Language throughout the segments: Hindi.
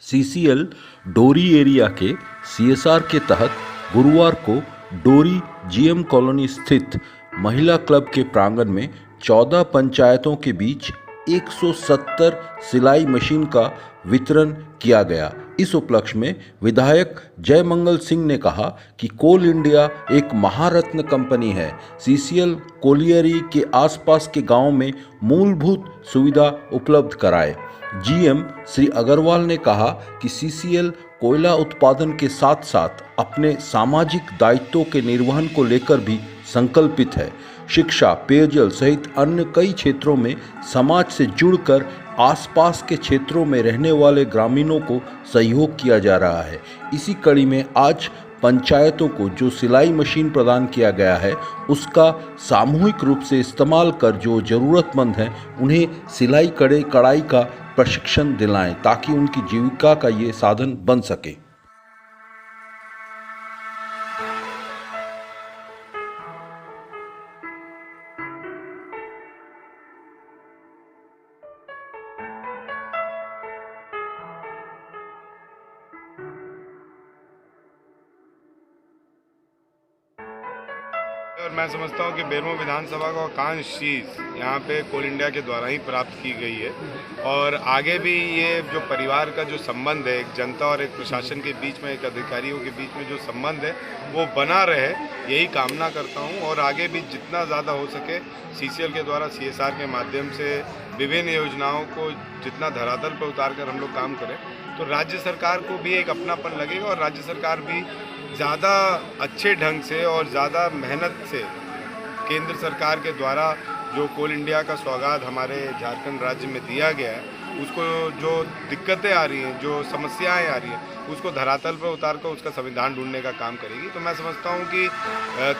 सीसीएल डोरी एरिया के सीएसआर के तहत गुरुवार को डोरी जीएम कॉलोनी स्थित महिला क्लब के प्रांगण में 14 पंचायतों के बीच 170 सिलाई मशीन का वितरण किया गया। इस उपलक्ष्य में विधायक जयमंगल सिंह ने कहा कि कोल इंडिया एक महारत्न कंपनी है। सीसीएल कोलियरी के आसपास के गांवों में मूलभूत सुविधा उपलब्ध कराए। जीएम श्री अग्रवाल ने कहा कि सीसीएल कोयला उत्पादन के साथ साथ अपने सामाजिक दायित्वों के निर्वहन को लेकर भी संकल्पित है। शिक्षा, पेयजल सहित अन्य कई क्षेत्रों में समाज से जुड़कर आसपास के क्षेत्रों में रहने वाले ग्रामीणों को सहयोग किया जा रहा है। इसी कड़ी में आज पंचायतों को जो सिलाई मशीन प्रदान किया गया है उसका सामूहिक रूप से इस्तेमाल कर जो ज़रूरतमंद हैं उन्हें सिलाई कढ़ाई का प्रशिक्षण दिलाएं ताकि उनकी जीविका का ये साधन बन सके। और मैं समझता हूँ कि बेरमो विधानसभा का कांश शीश यहाँ पे कोल इंडिया के द्वारा ही प्राप्त की गई है और आगे भी ये जो परिवार का जो संबंध है, एक जनता और एक प्रशासन के बीच में, एक अधिकारियों के बीच में जो संबंध है वो बना रहे, यही कामना करता हूँ। और आगे भी जितना ज़्यादा हो सके सीसीएल के द्वारा सीएसआर के माध्यम से विभिन्न योजनाओं को जितना धरातल पर उतार कर हम लोग काम करें तो राज्य सरकार को भी एक अपनापन लगेगा और राज्य सरकार भी ज़्यादा अच्छे ढंग से और ज़्यादा मेहनत से केंद्र सरकार के द्वारा जो कोल इंडिया का सौगात हमारे झारखंड राज्य में दिया गया है उसको जो दिक्कतें आ रही हैं, जो समस्याएं आ रही हैं, उसको धरातल पर उतार कर उसका संविधान ढूंढने का काम करेगी। तो मैं समझता हूं कि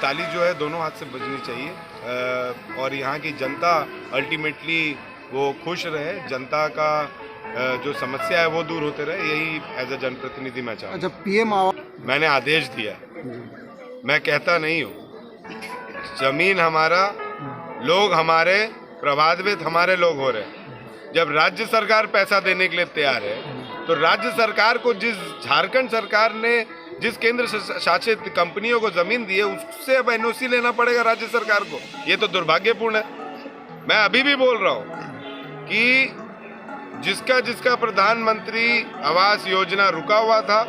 ताली जो है दोनों हाथ से बजनी चाहिए और यहाँ की जनता अल्टीमेटली वो खुश रहे, जनता का जो समस्या है वो दूर होते रहे, यही एज ए जनप्रतिनिधि मैं चाहूँ। जब पीएम मैंने आदेश दिया, मैं कहता नहीं हूँ, जमीन हमारा, लोग हमारे, प्रभावित हमारे लोग हो रहे हैं। जब राज्य सरकार पैसा देने के लिए तैयार है तो राज्य सरकार को जिस झारखंड सरकार ने जिस केंद्र शासित कंपनियों को जमीन दी है उससे अब एनओसी लेना पड़ेगा राज्य सरकार को। ये तो दुर्भाग्यपूर्ण है। मैं अभी भी बोल रहा हूँ कि जिसका प्रधानमंत्री आवास योजना रुका हुआ था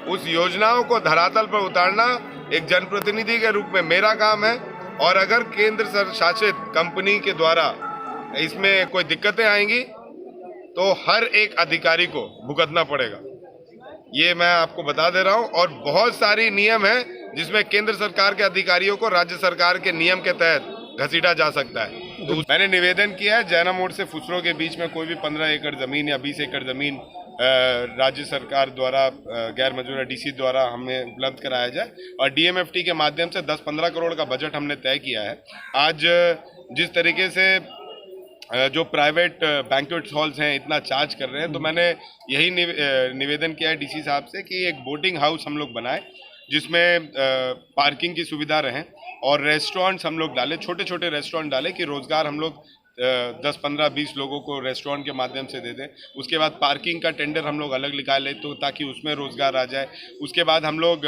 उस योजनाओं को धरातल पर उतारना एक जनप्रतिनिधि के रूप में मेरा काम है। और अगर केंद्र शासित कंपनी के द्वारा इसमें कोई दिक्कतें आएंगी तो हर एक अधिकारी को भुगतना पड़ेगा, ये मैं आपको बता दे रहा हूं। और बहुत सारी नियम है जिसमें केंद्र सरकार के अधिकारियों को राज्य सरकार के नियम के तहत घसीटा जा सकता है। तो मैंने निवेदन किया है जैना मोड़ से फुसरो के बीच में कोई भी 15 एकड़ जमीन या 20 एकड़ जमीन राज्य सरकार द्वारा गैर मौजूदा डीसी द्वारा हमें उपलब्ध कराया जाए और डीएमएफटी के माध्यम से 10-15 करोड़ का बजट हमने तय किया है। आज जिस तरीके से जो प्राइवेट बैंक्वेट हॉल्स हैं इतना चार्ज कर रहे हैं तो मैंने यही निवेदन किया है डीसी साहब से कि एक बोटिंग हाउस हम लोग बनाए जिसमें पार्किंग की सुविधा रहे और रेस्टोरेंट्स हम लोग डालें, छोटे छोटे रेस्टोरेंट डालें कि रोज़गार हम लोग 10-15-20 लोगों को रेस्टोरेंट के माध्यम से दे दें। उसके बाद पार्किंग का टेंडर हम लोग अलग निकालें तो ताकि उसमें रोज़गार आ जाए। उसके बाद हम लोग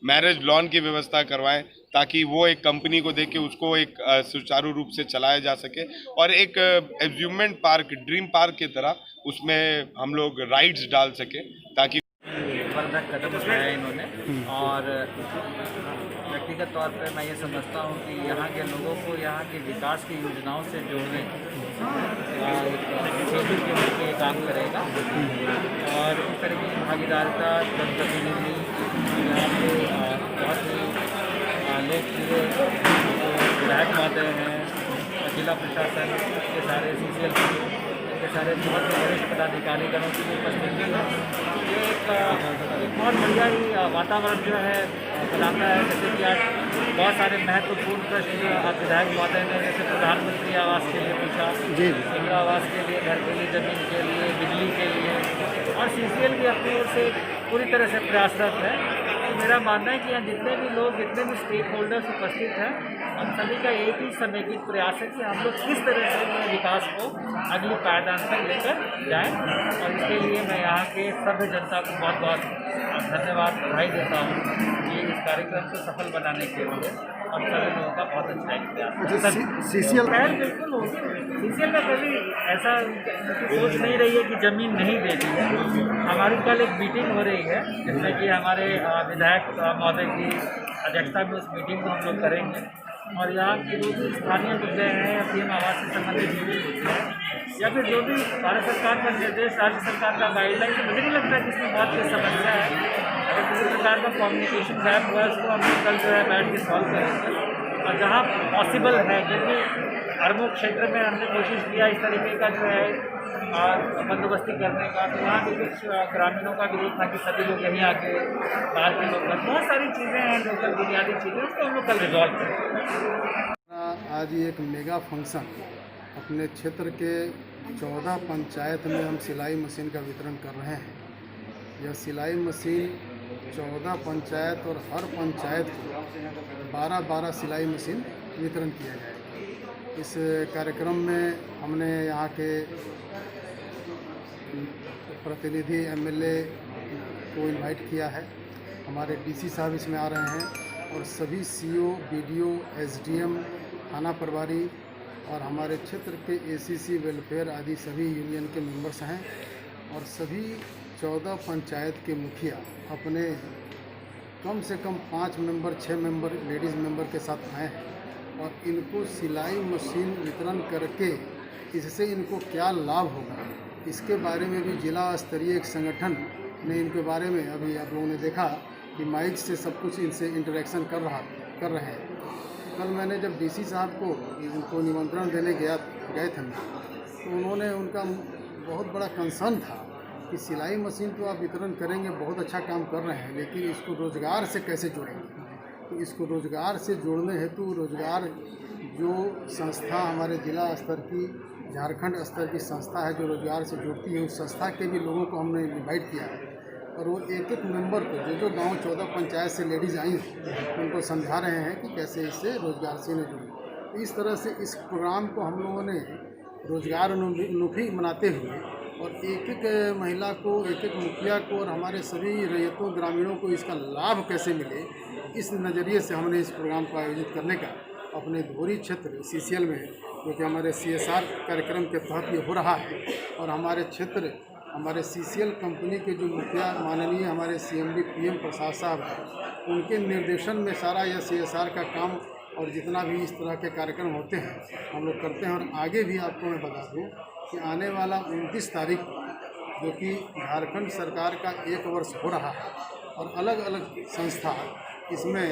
मैरिज लॉन की व्यवस्था करवाएं ताकि वो एक कंपनी को देख के उसको एक सुचारू रूप से चलाया जा सके और एक एम्यूजमेंट पार्क, ड्रीम पार्क की तरह उसमें हम लोग राइड्स डाल सकें ताकि कदम उठाया इन्होंने। और व्यक्तिगत तौर पे मैं ये समझता हूँ कि यहाँ के लोगों को यहाँ के विकास की योजनाओं से जोड़ने के काम करेगा और इस तरह की भागीदारिता जनप्रतिनिधि यहाँ पे बहुत ही लोकप्रिय विधायक महोदय हैं, जिला प्रशासन के सारे सीसीएल के सारे बहुत वरिष्ठ पदाधिकारीगणों की उपस्थिति है। ये एक बहुत बढ़िया ही वातावरण जो है बनाता है। जैसे कि आज बहुत सारे महत्वपूर्ण प्रश्न विधायक महोदय ने जैसे प्रधानमंत्री आवास के लिए पूछा, इंदिरा आवास के लिए, घर के लिए, जमीन के लिए, बिजली के लिए और सीसीएल भी अपनी ओर से पूरी तरह से प्रयासरत है। तो मेरा मानना है कि यहाँ जितने भी लोग, जितने भी स्टेक होल्डर्स उपस्थित हैं हम सभी का एक ही समेकित प्रयास है कि हम लोग किस तरह से अपने विकास को अगली पायदान पर लेकर जाएं, और इसके लिए मैं यहाँ के सभ्य जनता को बहुत बहुत धन्यवाद बधाई देता हूँ कि इस कार्यक्रम को सफल बनाने के लिए और सभी लोगों का बहुत अच्छा प्रयास। सीसीएल बिल्कुल होगी, सीसीएल का कभी ऐसा सोच नहीं रही है कि ज़मीन नहीं देनी है। हमारी कल एक मीटिंग हो रही है जिसमें कि हमारे विधायक महोदय की अध्यक्षता में उस मीटिंग को हम लोग करेंगे, और यहाँ के जो भी स्थानीय मुद्दे हैं या पीएम आवास से संबंधित जो भी मुद्दे हैं या फिर जो भी भारत सरकार का निर्देश, राज्य सरकार का गाइडलाइन, तो मुझे नहीं लगता कि इसमें बहुत कोई समस्या है। अगर किसी प्रकार का कम्युनिकेशन गैप हुआ उसको हम लोग कल जो है बैठ के सॉल्व करेंगे, और जहाँ पॉसिबल है, क्योंकि अरमों क्षेत्र में हमने कोशिश किया इस तरीके का जो है बंदोबस्ती करने का, तो वहाँ भी कुछ ग्रामीणों का विरोध था कि सभी लोग यहीं आके बाहर के लोग, बहुत सारी चीज़ें हैं लोकल बुनियादी चीज़ें, उसको हम लोग कल रिजॉल्व करेंगे। आज ये एक मेगा फंक्शन अपने क्षेत्र के 14 पंचायत में हम सिलाई मशीन का वितरण कर रहे हैं। यह सिलाई मशीन 14 पंचायत और हर पंचायत को 12-12 सिलाई मशीन वितरण किया जाएगा। इस कार्यक्रम में हमने यहाँ के प्रतिनिधि एमएलए को इनवाइट किया है, हमारे डीसी साहब इसमें आ रहे हैं, और सभी सीओ, बीडीओ, एसडीएम, थाना प्रभारी और हमारे क्षेत्र के एसीसी, वेलफेयर आदि सभी यूनियन के मेंबर्स हैं, और सभी 14 पंचायत के मुखिया अपने कम से कम 5 मेंबर, 6 मेंबर लेडीज़ मेंबर के साथ आए हैं, और इनको सिलाई मशीन वितरण करके इससे इनको क्या लाभ होगा इसके बारे में भी जिला स्तरीय एक संगठन ने इनके बारे में, अभी आप लोगों ने देखा कि माइक से सब कुछ इनसे इंटरेक्शन कर रहे हैं। कल मैंने जब डीसी साहब को इनको निमंत्रण देने गए थे, तो उन्होंने, उनका बहुत बड़ा कंसर्न था कि सिलाई मशीन तो आप वितरण करेंगे, बहुत अच्छा काम कर रहे हैं, लेकिन इसको रोज़गार से कैसे जोड़ेंगे। तो इसको रोज़गार से जोड़ने हेतु रोज़गार जो संस्था हमारे जिला स्तर की, झारखंड स्तर की संस्था है जो रोज़गार से जुड़ती है, उस संस्था के भी लोगों को हमने इनवाइट किया है, और वो एक एक मेंबर को, जो गांव 14 पंचायत से लेडीज़ आई उनको समझा रहे हैं कि कैसे इससे रोज़गार से न जुड़े। इस तरह से इस प्रोग्राम को हम लोगों ने रोज़गार उन्मुखी मनाते हुए, और एक एक महिला को, एक एक मुखिया को और हमारे सभी रैयतों, ग्रामीणों को इसका लाभ कैसे मिले, इस नज़रिए से हमने इस प्रोग्राम को आयोजित करने का अपने धोरी क्षेत्र सीसीएल में, जो कि हमारे CSR कार्यक्रम के तहत ये हो रहा है, और हमारे क्षेत्र, हमारे सीसीएल कंपनी के जो मुखिया माननीय हमारे CMD PM प्रसाद साहब हैं, उनके निर्देशन में सारा यह CSR का काम और जितना भी इस तरह के कार्यक्रम होते हैं हम लोग करते हैं। और आगे भी आपको मैं बता दूं कि आने वाला 29 तारीख को, जो कि झारखंड सरकार का 1 वर्ष हो रहा है, और अलग अलग संस्था इसमें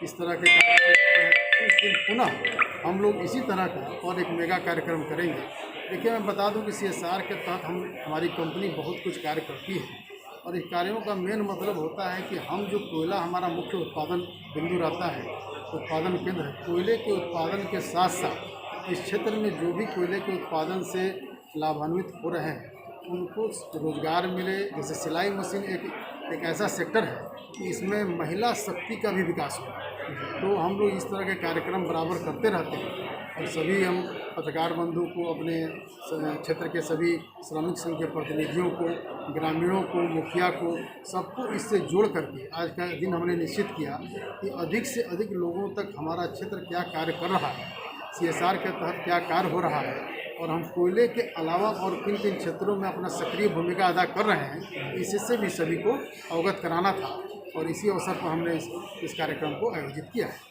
इस तरह के कार्यक्रम, उस दिन पुनः हम लोग इसी तरह का और एक मेगा कार्यक्रम करेंगे। देखिए, मैं बता दूं कि CSR के तहत हमारी कंपनी बहुत कुछ कार्य करती है, और इस कार्यों का मेन मतलब होता है कि हम जो कोयला, हमारा मुख्य उत्पादन बिंदु रहता है, उत्पादन केंद्र है, कोयले के उत्पादन के साथ साथ इस क्षेत्र में जो भी कोयले के उत्पादन से लाभान्वित हो रहे हैं उनको रोज़गार मिले। जैसे सिलाई मशीन एक ऐसा सेक्टर है कि इसमें महिला शक्ति का भी विकास हो, तो हम लोग इस तरह के कार्यक्रम बराबर करते रहते हैं, और सभी हम पत्रकार बंधु को, अपने क्षेत्र के सभी श्रमिक संघ के प्रतिनिधियों को, ग्रामीणों को, मुखिया को, सबको इससे जोड़ करके आज का दिन हमने निश्चित किया कि अधिक से अधिक लोगों तक हमारा क्षेत्र क्या कार्य कर रहा है, CSR के तहत क्या कार्य हो रहा है, और हम कोयले के अलावा और किन किन क्षेत्रों में अपना सक्रिय भूमिका अदा कर रहे हैं, इससे भी सभी को अवगत कराना था, और इसी अवसर पर हमने इस कार्यक्रम को आयोजित किया है।